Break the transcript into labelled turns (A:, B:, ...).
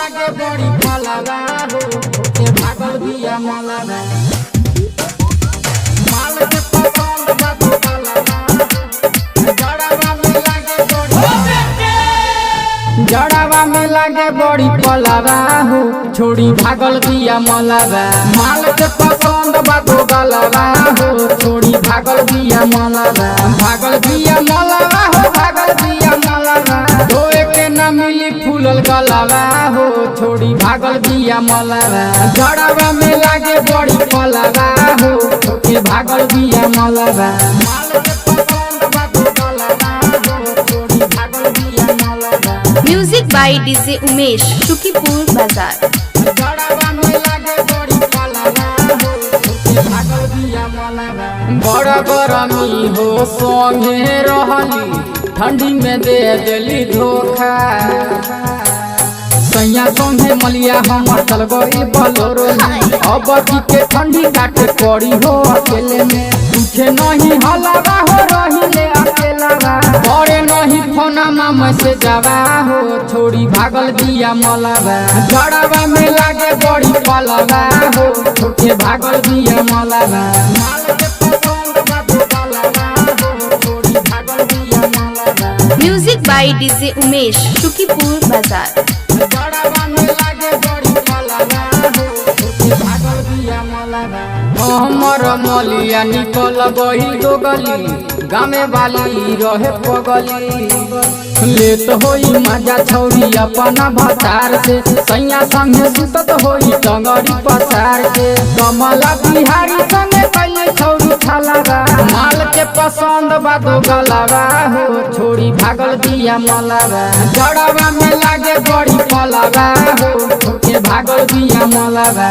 A: लागे बड़ी फलवा हो के भागल बिया मलवा माल के पसंद बा तो फलवा जड़ावा में लागे बड़ी फलवा हो छोड़ी भागल बिया मलवा माल के पसंद बा तो गलवा हो छोड़ी भागल बिया मलवा भागल बिया मलवा हो भागल बिया मलवा धोए के न मिली फूलल गलवा हो छोड़ी भागल बिया मलवा जड़ावा में लागे बड़ी फलवा हो के भागल बिया मलवा माल के पसंद बा तो गलवा हो छोड़ी भागल बिया मलवा।
B: Music by DJ Umesh Shukipur बाजार।
A: बड़ा गरमी हो संगे रहली ठंडी में दे दिली धोखा सैया संगे मलिया हमर चल गई बलोरो अब के ठंडी काटे पड़ी हो अकेले में तुझे नहीं हलवा हो रही ले अकेला बड़े नहीं फोना मामा से जावा हो छोड़ी भागल बिया मलवा जड़ावा में लागे बड़ी फलवा हो छोटे भागल बिया मलवा
B: music by DJ Umesh Shukipur बाजार।
A: हमर मलिया निकल गई दो गली गामे वाली रहे पगली लेत होई मजा छौरी अपना भतार से सैया संगे सुतत होई टंगड़ी पसार के कमला बिहारी संगे कैले छौरी छलवा माल के पसंद बा दो गलवा हो छोड़ी भागल बिया मलवा जड़ावा में लागे बड़ी फलवा हो के भागल बिया मलवा।